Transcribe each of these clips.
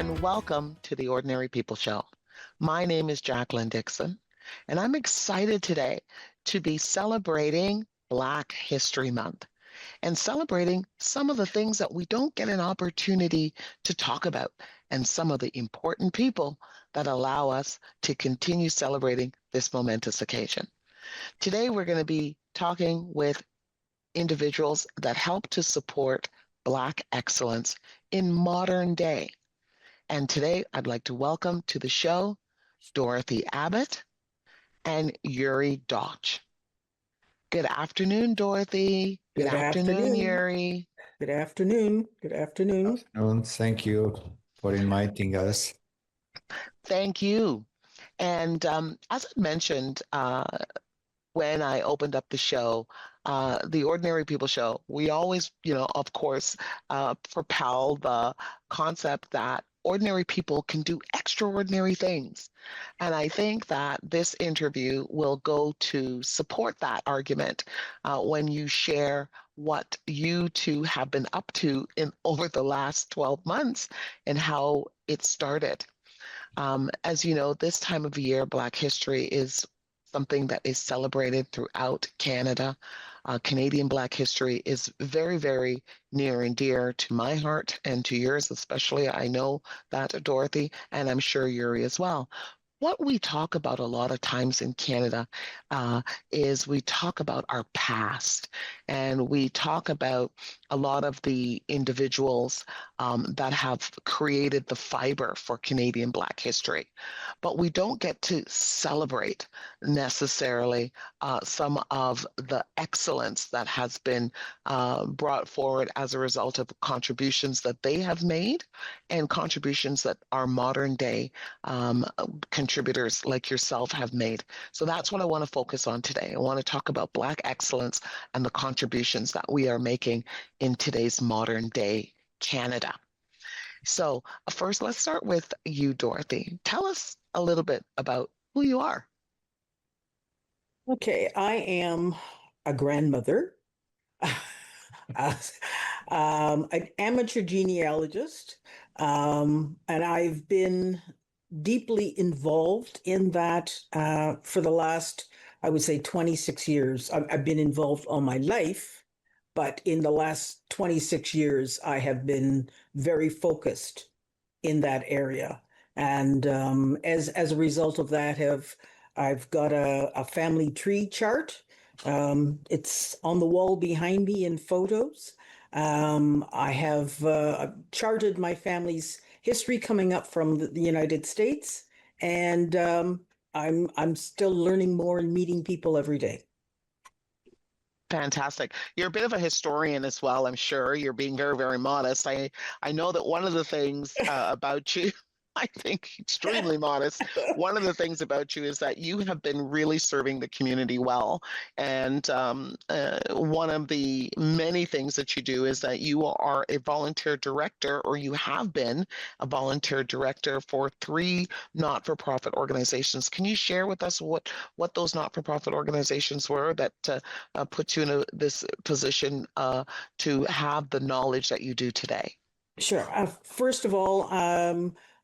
and welcome to the Ordinary People Show. My name is Jacqueline Dixon, and I'm excited today to be celebrating Black History Month and celebrating some of the things that we don't get an opportunity to talk about and some of the important people that allow us to continue celebrating this momentous occasion. Today, we're going to be talking with individuals that help to support Black excellence in modern day. And today, I'd like to welcome to the show Dorothy Abbot and Yuri Dojc. Good afternoon, Dorothy. Good afternoon, Yuri. Good afternoon. Good afternoon. Good afternoon. Thank you for inviting us. Thank you. And as I mentioned, when I opened up the show, the Ordinary People Show, we always, of course, propel the concept that ordinary people can do extraordinary things. And I think that this interview will go to support that argument when you share what you two have been up to over the last 12 months and how it started. As you know, this time of year, Black history is something that is celebrated throughout Canada. Canadian Black history is very, very near and dear to my heart and to yours, especially. I know that, Dorothy, and I'm sure Yuri as well. What we talk about a lot of times in Canada is we talk about our past, and we talk about a lot of the individuals that have created the fiber for Canadian Black history. But we don't get to celebrate necessarily some of the excellence that has been brought forward as a result of contributions that they have made and contributions that our modern day contributors like yourself have made. So that's what I want to focus on today. I want to talk about Black excellence and the contributions that we are making in today's modern day Canada. So first, let's start with you, Dorothy. Tell us a little bit about who you are. Okay, I am a grandmother, an amateur genealogist, and I've been deeply involved in that for the last, I would say, 26 years. I've been involved all my life, but in the last 26 years, I have been very focused in that area. And as a result of that, I've got a family tree chart. It's on the wall behind me in photos. I have charted my family's history coming up from the United States, and I'm still learning more and meeting people every day. Fantastic. You're a bit of a historian as well, I'm sure. You're being very, very modest. I know that one of the things about you, I think extremely modest. One of the things about you is that you have been really serving the community well. And one of the many things that you do is that you are a volunteer director, or you have been a volunteer director for 3 not-for-profit organizations. Can you share with us what those not-for-profit organizations were that put you in this position to have the knowledge that you do today? Sure. First of all,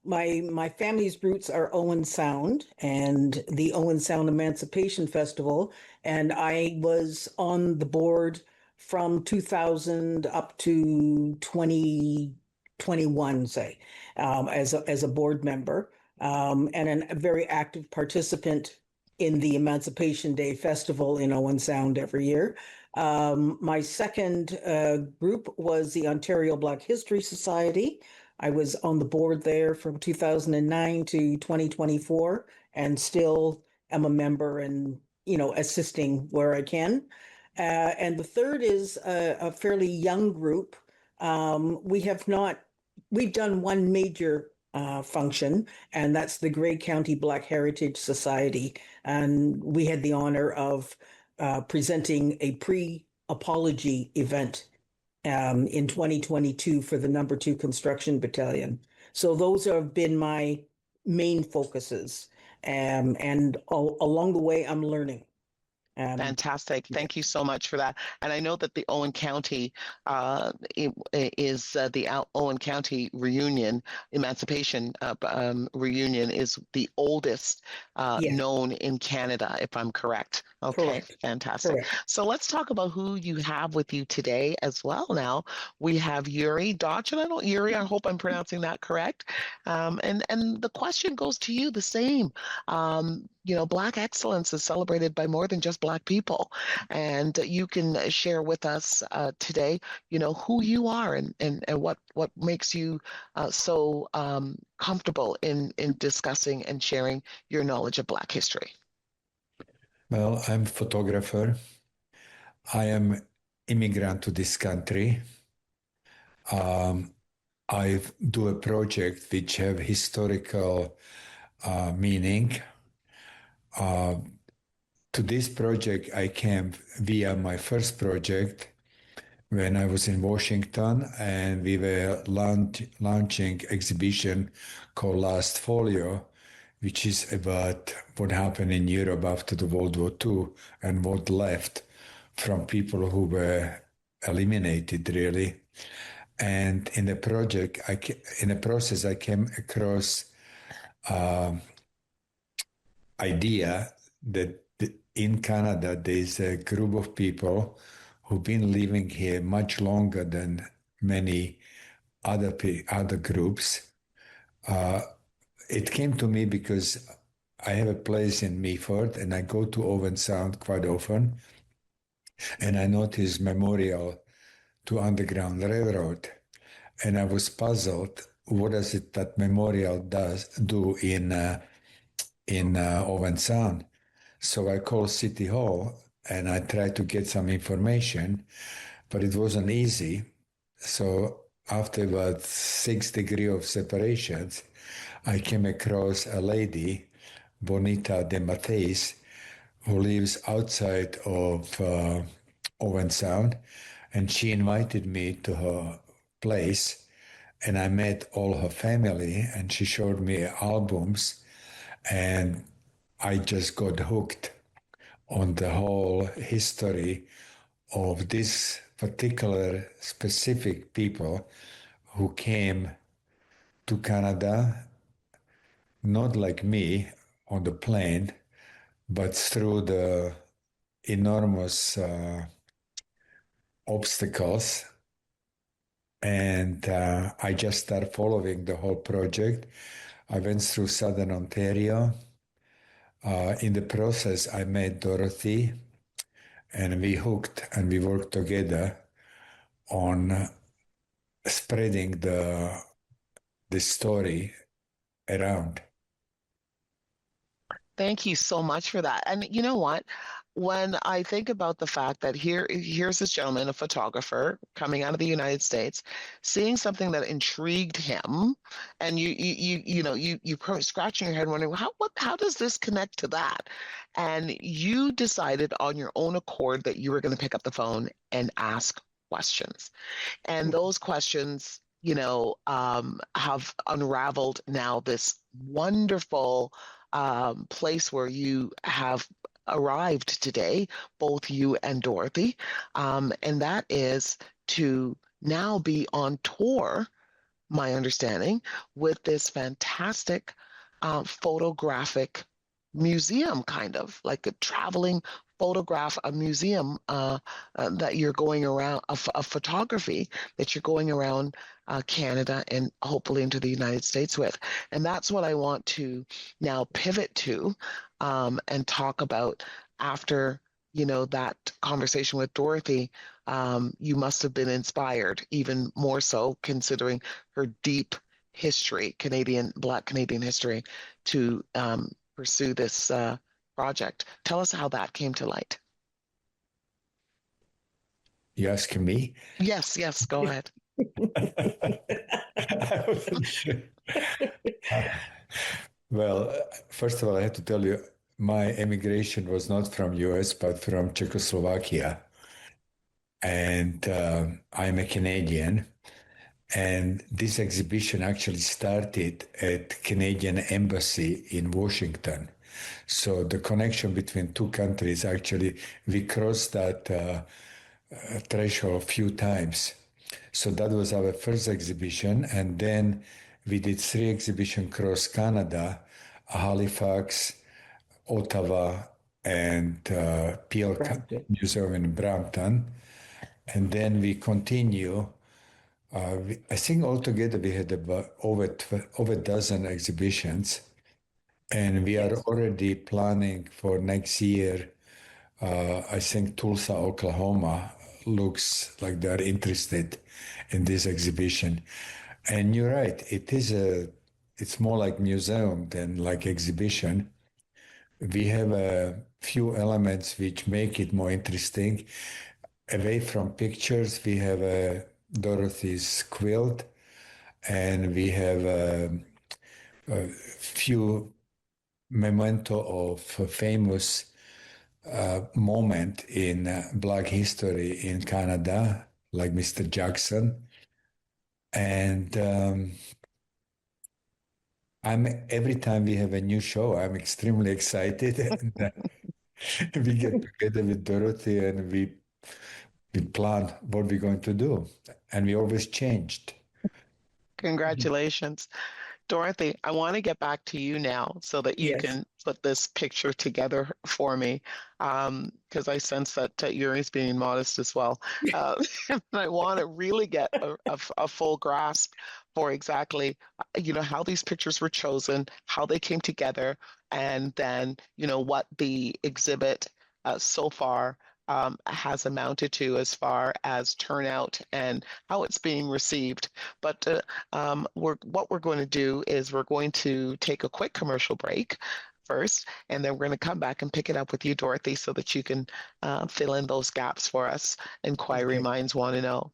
my family's roots are Owen Sound and the Owen Sound Emancipation Festival, and I was on the board from 2000 up to 2021, say, as a board member, and a very active participant in the Emancipation Day Festival in Owen Sound every year. My second group was the Ontario Black History Society. I was on the board there from 2009 to 2024, and still am a member and, assisting where I can. And the third is a fairly young group. We've done one major function, and that's the Grey County Black Heritage Society. And we had the honor of presenting a pre-apology event in 2022 for the number 2 construction battalion. So those have been my main focuses. And along the way, I'm learning. Fantastic. Yeah. Thank you so much for that. And I know that the Owen County is the Owen County reunion, Emancipation reunion is the oldest Yeah, known in Canada, if I'm correct. Okay, correct. fantastic. Correct. So let's talk about who you have with you today as well. Now we have Yuri Dojc, and Yuri, I hope I'm pronouncing that correct. And the question goes to you the same. Black excellence is celebrated by more than just Black people. And you can share with us today, who you are and what makes you so comfortable in discussing and sharing your knowledge of Black history. Well, I'm a photographer. I am immigrant to this country. I do a project which have historical meaning. To this project, I came via my first project when I was in Washington, and we were launching exhibition called Last Folio, which is about what happened in Europe after the World War II and what left from people who were eliminated, really. And in the project, in the process, I came across idea that in Canada there's a group of people who've been living here much longer than many other groups. It came to me because I have a place in Meaford and I go to Owen Sound quite often, and I noticed memorial to Underground Railroad, and I was puzzled. What does it that memorial do in Owen Sound? So I called City Hall and I tried to get some information, but it wasn't easy. So after about 6 degrees of separations, I came across a lady, Bonita de Mateis, who lives outside of Owen Sound, and she invited me to her place, and I met all her family, and she showed me albums, and I just got hooked on the whole history of this particular specific people who came to Canada, not like me on the plane, but through the enormous obstacles. And I just started following the whole project. I went through Southern Ontario. In the process, I met Dorothy, and we hooked and we worked together on spreading the story around. Thank you so much for that. And you know what? When I think about the fact that here's this gentleman, a photographer coming out of the United States, seeing something that intrigued him, and you scratching your head wondering how does this connect to that? And you decided on your own accord that you were going to pick up the phone and ask questions. And those questions, have unraveled now this wonderful place where you have arrived today, both you and Dorothy. And that is to now be on tour, my understanding, with this fantastic photographic museum, kind of like a traveling a museum that you're going around, of photography that you're going around Canada and hopefully into the United States with. And that's what I want to now pivot to and talk about after that conversation with Dorothy. You must have been inspired, even more so considering her deep history, Black Canadian history, to pursue this project. Tell us how that came to light. You asking me? Yes, go ahead. I wasn't sure. Well, first of all, I have to tell you, my immigration was not from US, but from Czechoslovakia. And I'm a Canadian. And this exhibition actually started at Canadian Embassy in Washington. So the connection between two countries, actually, we crossed that threshold a few times. So that was our first exhibition. And then we did 3 exhibitions across Canada, Halifax, Ottawa, and Peel Brampton. Museum in Brampton. And then we continue. I think altogether we had about over a dozen exhibitions. And we are already planning for next year. I think Tulsa, Oklahoma looks like they're interested in this exhibition. And you're right, it's more like museum than like exhibition. We have a few elements which make it more interesting. Away from pictures, we have Dorothy's quilt, and we have a few memento of a famous moment in Black history in Canada, like Mr. Jackson. And every time we have a new show, I'm extremely excited. And we get together with Dorothy and we plan what we're going to do. And we always changed. Congratulations. Dorothy, I want to get back to you now so that you Yes. can put this picture together for me, because I sense that Yuri's being modest as well. And I want to really get a full grasp for exactly, how these pictures were chosen, how they came together, and then, what the exhibit so far has amounted to as far as turnout and how it's being received. But what we're going to do is we're going to take a quick commercial break first, and then we're going to come back and pick it up with you, Dorothy, so that you can fill in those gaps for us. Inquiry Okay. minds want to know.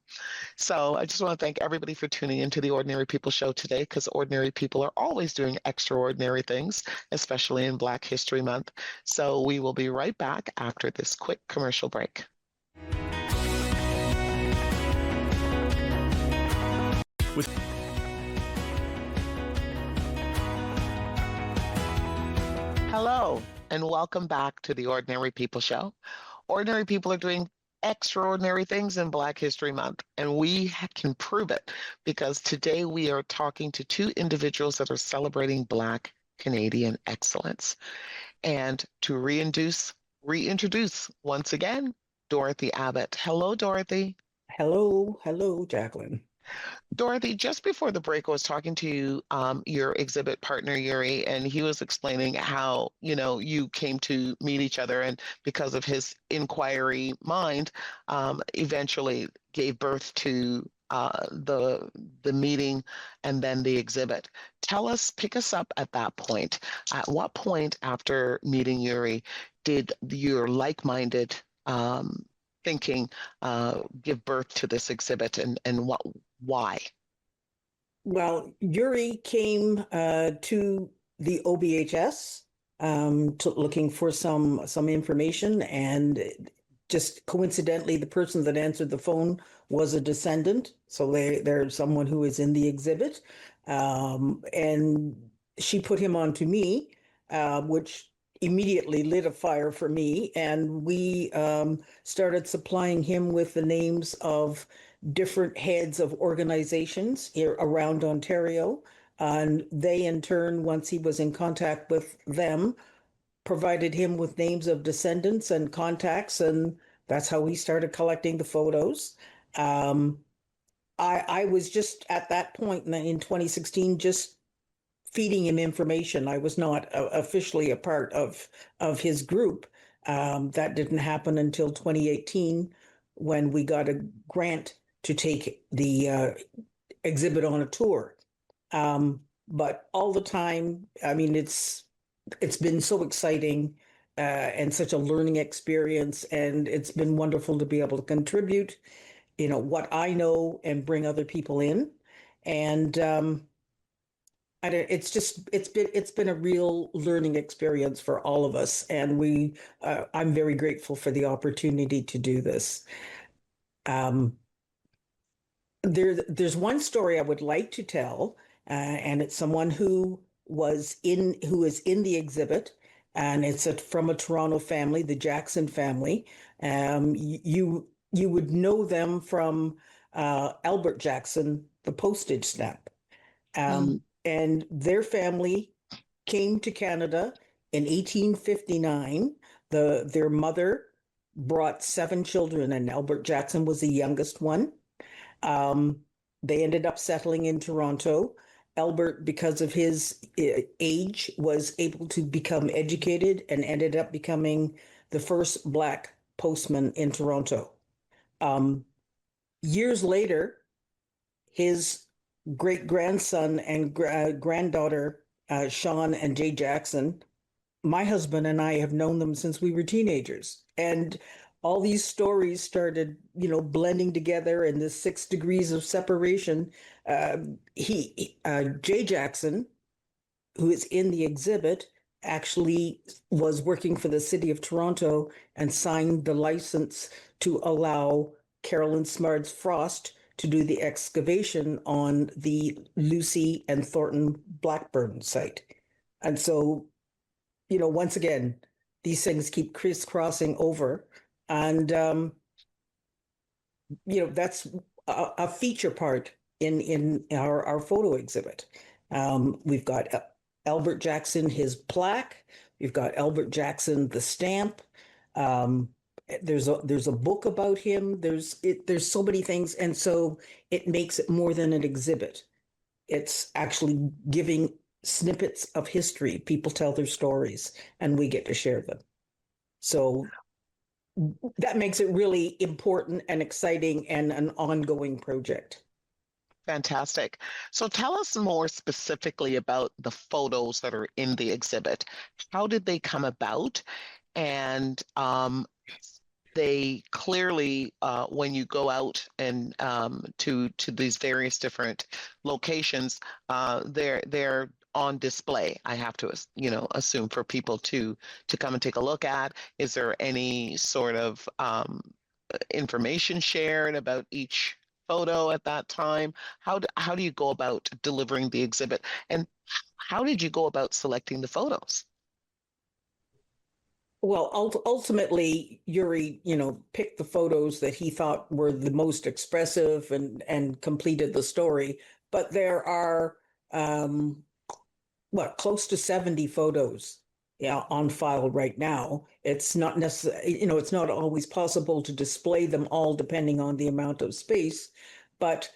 So I just want to thank everybody for tuning into the Ordinary People Show today, because ordinary people are always doing extraordinary things, especially in Black History Month. So we will be right back after this quick commercial break. Hello, and welcome back to the Ordinary People Show. Ordinary people are doing extraordinary things in Black History Month, and we can prove it because today we are talking to 2 individuals that are celebrating Black Canadian excellence. And to reintroduce once again, Dorothy Abbot. Hello, Dorothy. Hello, Jacqueline. Dorothy, just before the break, I was talking to your exhibit partner, Yuri, and he was explaining how, you came to meet each other, and because of his inquiry mind, eventually gave birth to the meeting and then the exhibit. Pick us up at that point. At what point after meeting Yuri did your like-minded thinking give birth to this exhibit, and why? Well, Yuri came to the OBHS looking for some information, and just coincidentally, the person that answered the phone was a descendant. So there's someone who is in the exhibit, and she put him on to me, which immediately lit a fire for me, and we started supplying him with the names of different heads of organizations here around Ontario. And they, in turn, once he was in contact with them, provided him with names of descendants and contacts, and that's how we started collecting the photos. I was just at that point in 2016, just feeding him information. I was not officially a part of his group. That didn't happen until 2018, when we got a grant to take the exhibit on a tour. But all the time, I mean, it's been so exciting and such a learning experience, and it's been wonderful to be able to contribute, what I know and bring other people in. And it's been a real learning experience for all of us, and I'm very grateful for the opportunity to do this. There's one story I would like to tell, and it's someone who is in the exhibit, and it's from a Toronto family, the Jackson family. You would know them from Albert Jackson, the postage stamp. Mm, And their family came to Canada in 1859. Their mother brought 7 children, and Albert Jackson was the youngest one. Um, they ended up settling in Toronto. Albert, because of his age, was able to become educated and ended up becoming the first Black postman in Toronto. Um, Years later, his great grandson and granddaughter, Sean and Jay Jackson, my husband and I have known them since we were teenagers. And all these stories started, blending together in the 6 degrees of separation. Jay Jackson, who is in the exhibit, actually was working for the city of Toronto and signed the license to allow Carolyn Smarts Frost to do the excavation on the Lucy and Thornton Blackburn site. And so, once again, these things keep crisscrossing over. And, that's a feature part in our photo exhibit. We've got Albert Jackson, his plaque. We've got Albert Jackson, the stamp. There's a book about him. There's so many things, and so it makes it more than an exhibit. It's actually giving snippets of history. People tell their stories, and we get to share them. So that makes it really important and exciting and an ongoing project. fantastic. So tell us more specifically about the photos that are in the exhibit. How did they come about? And they clearly, when you go out and to these various different locations, they're on display. I have to, assume for people to come and take a look at. Is there any sort of information shared about each photo at that time? How do you go about delivering the exhibit, and how did you go about selecting the photos? Well, ultimately, Yuri, picked the photos that he thought were the most expressive and completed the story. But there are close to 70 photos, on file right now. It's not necessarily, it's not always possible to display them all depending on the amount of space, but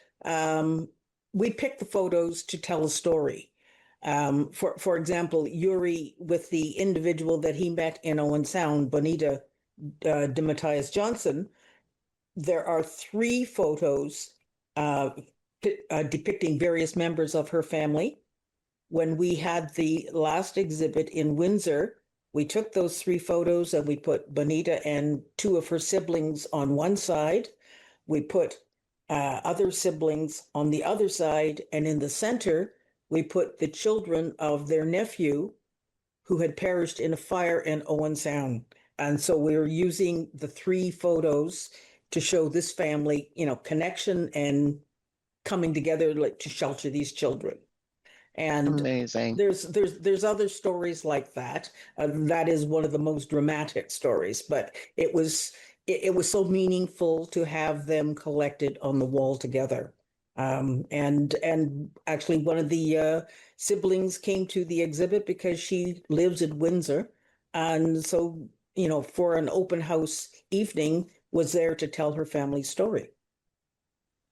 we pick the photos to tell a story. For example, Yuri, with the individual that he met in Owen Sound, Bonita DeMattias Johnson, there are 3 photos depicting various members of her family. When we had the last exhibit in Windsor, we took those 3 photos and we put Bonita and 2 of her siblings on one side. We put other siblings on the other side, and in the center, we put the children of their nephew who had perished in a fire in Owen Sound. And so we were using the 3 photos to show this family, connection and coming together to shelter these children. And Amazing. there's other stories like that. That is one of the most dramatic stories, but it was so meaningful to have them collected on the wall together. And actually, one of the siblings came to the exhibit because she lives in Windsor, and so for an open house evening, was there to tell her family story.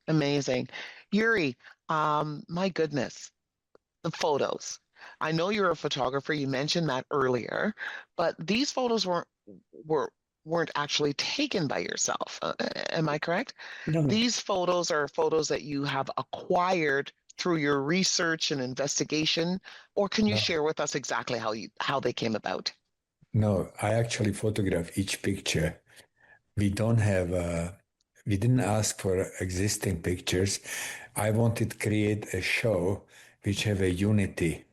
Amazing. Yuri, my goodness, the photos. I know you're a photographer, you mentioned that earlier, but these photos weren't actually taken by yourself. Am I correct? No, no. These photos are photos that you have acquired through your research and investigation, or can you No, share with us exactly how they came about? no, I actually photograph each picture. We don't have, we didn't ask for existing pictures. I wanted to create a show which have a unity.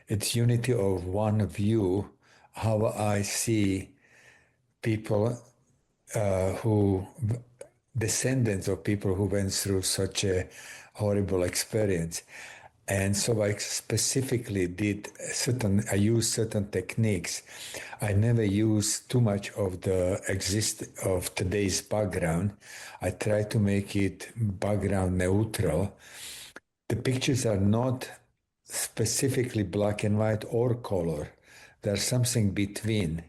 It's unity of one view, how I see people who, descendants of people who went through such a horrible experience. And so I specifically I used certain techniques. I never use too much of of today's background. I try to make it background neutral. The pictures are not specifically black and white or color. There's something between.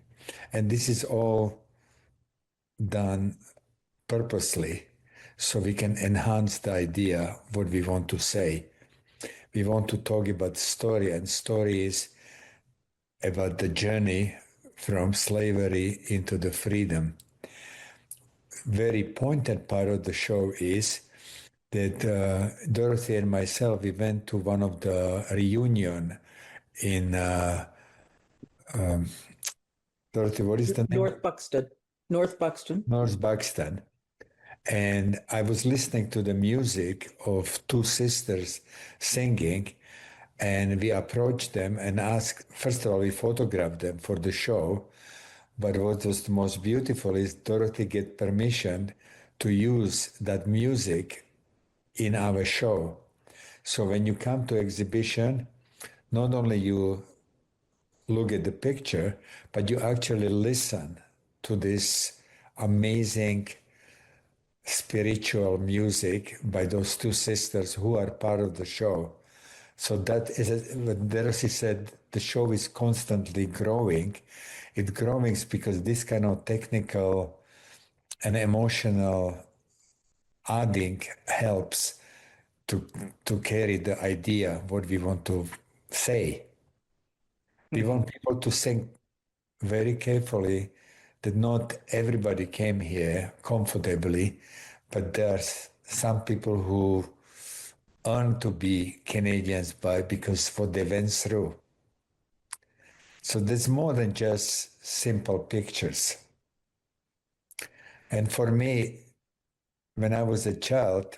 And this is all done purposely so we can enhance the idea what we want to say. We want to talk about story, and story is about the journey from slavery into the freedom. Very pointed part of the show is that Dorothy and myself, we went to one of the reunion in Dorothy, what is the name? North Buxton. North Buxton. North Buxton. And I was listening to the music of two sisters singing, and we approached them and asked, first of all, we photographed them for the show. But what was the most beautiful is Dorothy get permission to use that music in our show. So when you come to exhibition, not only you look at the picture, but you actually listen to this amazing spiritual music by those two sisters who are part of the show. So that is what Dorothy said, the show is constantly growing. It growing because this kind of technical and emotional adding helps to carry the idea, what we want to say. We want people to think very carefully that not everybody came here comfortably, but there's some people who earn to be Canadians because what they went through. So there's more than just simple pictures. And for me, when I was a child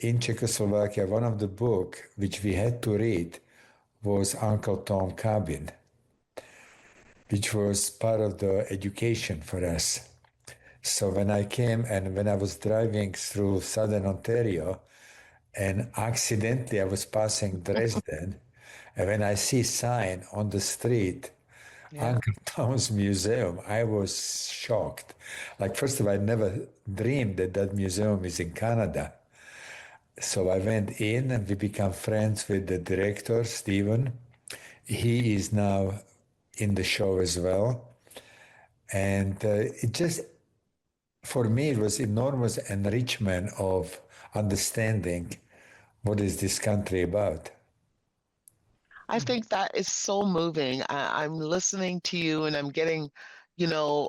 in Czechoslovakia, one of the books which we had to read was Uncle Tom Cabin, which was part of the education for us. So when I came and when I was driving through southern Ontario, and accidentally I was passing Dresden, and when I see sign on the street, Uncle Tom's Museum, I was shocked. Like, first of all, I never dreamed that that museum is in Canada. So I went in and we became friends with the director, Stephen. He is now in the show as well. And it just, for me, it was enormous enrichment of understanding what is this country about. I think that is so moving. I'm listening to you and I'm getting, you know,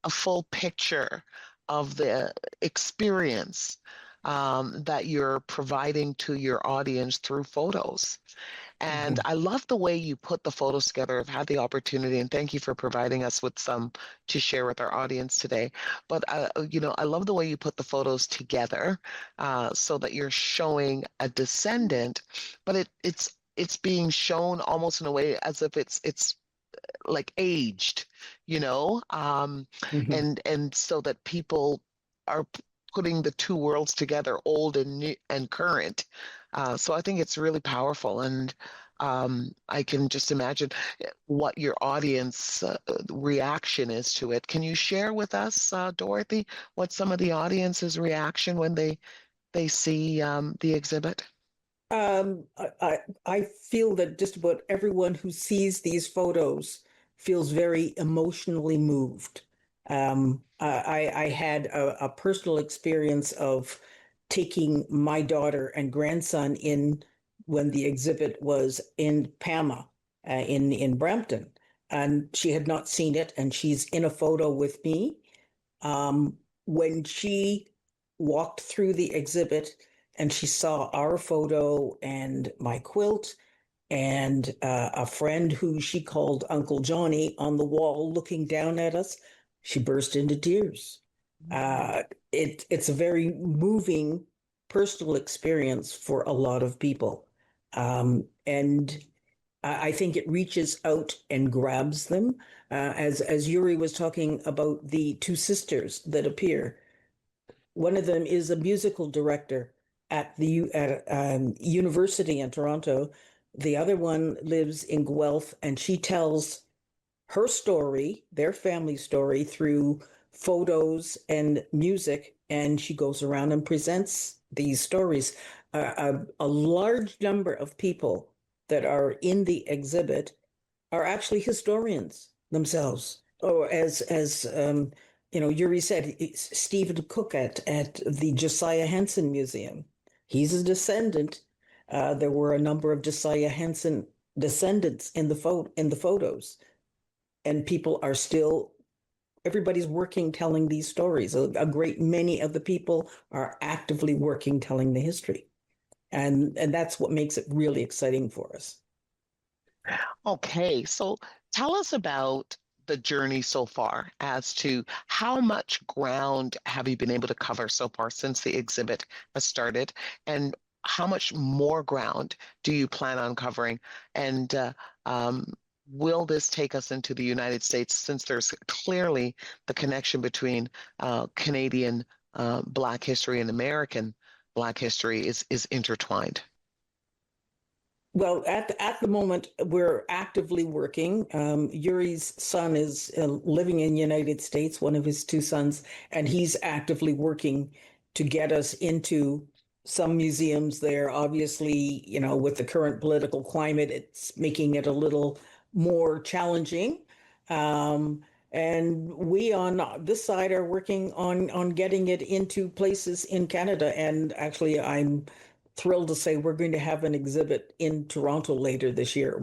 a full picture of the experience that you're providing to your audience through photos. And I love the way you put the photos together. I've had the opportunity, and thank you for providing us with some to share with our audience today. But, you know, I love the way you put the photos together so that you're showing a descendant, but it's being shown almost in a way as if it's like aged, you know, and so that people are putting the two worlds together, old and new and current. So I think it's really powerful, and I can just imagine what your audience reaction is to it. Can you share with us, Dorothy, what some of the audience's reaction when they see the exhibit? I feel that just about everyone who sees these photos feels very emotionally moved. I had a personal experience of taking my daughter and grandson in when the exhibit was in PAMA in Brampton, and she had not seen it, and she's in a photo with me. When she walked through the exhibit and she saw our photo and my quilt and a friend who she called Uncle Johnny on the wall looking down at us, she burst into tears. It's a very moving personal experience for a lot of people. And I think it reaches out and grabs them. As Yuri was talking about the two sisters that appear, one of them is a musical director at the university in Toronto. The other one lives in Guelph, and she tells her story, their family story, through photos and music, and she goes around and presents these stories. A large number of people that are in the exhibit are actually historians themselves, or as Yuri said, it's Stephen Cook at the Josiah Henson Museum. He's a descendant. There were a number of Josiah Henson descendants in the photos, and people are still. Everybody's working, telling these stories. A great many of the people are actively working, telling the history, and that's what makes it really exciting for us. Okay, so tell us about the journey so far as to how much ground have you been able to cover so far since the exhibit has started, and how much more ground do you plan on covering? And will this take us into the United States, since there's clearly the connection between Canadian Black history and American Black history is intertwined? Well, at the moment, we're actively working. Yuri's son is living in the United States, one of his two sons, and he's actively working to get us into some museums there. Obviously, with the current political climate, it's making it a little more challenging. And we on this side are working on getting it into places in Canada. And actually, I'm thrilled to say we're going to have an exhibit in Toronto later this year,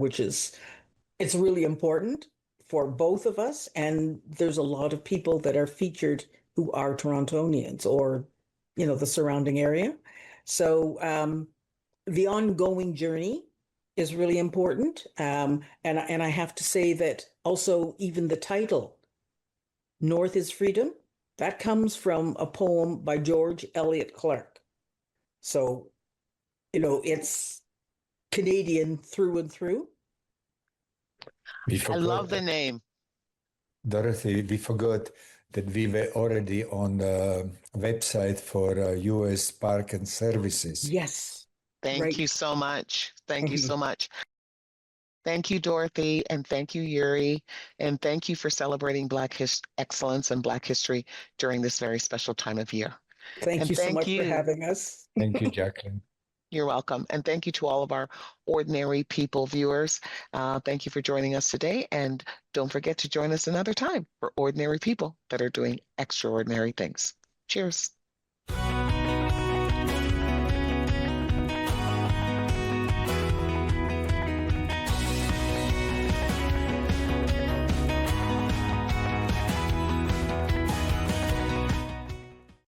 it's really important for both of us. And there's a lot of people that are featured who are Torontonians or, the surrounding area. So the ongoing journey is really important. And I have to say that also even the title, North is Freedom, that comes from a poem by George Eliot Clark. So it's Canadian through and through. I love the name. Dorothy, we forgot that we were already on the website for U.S. Park and Services. Yes. Thank you so much. Thank you so much. Thank you, Dorothy, and thank you, Yuri, and thank you for celebrating Black excellence and Black history during this very special time of year. Thank you so much for having us. Thank you, Jacqueline. You're welcome. And thank you to all of our Ordinary People viewers. Thank you for joining us today. And don't forget to join us another time for ordinary people that are doing extraordinary things. Cheers.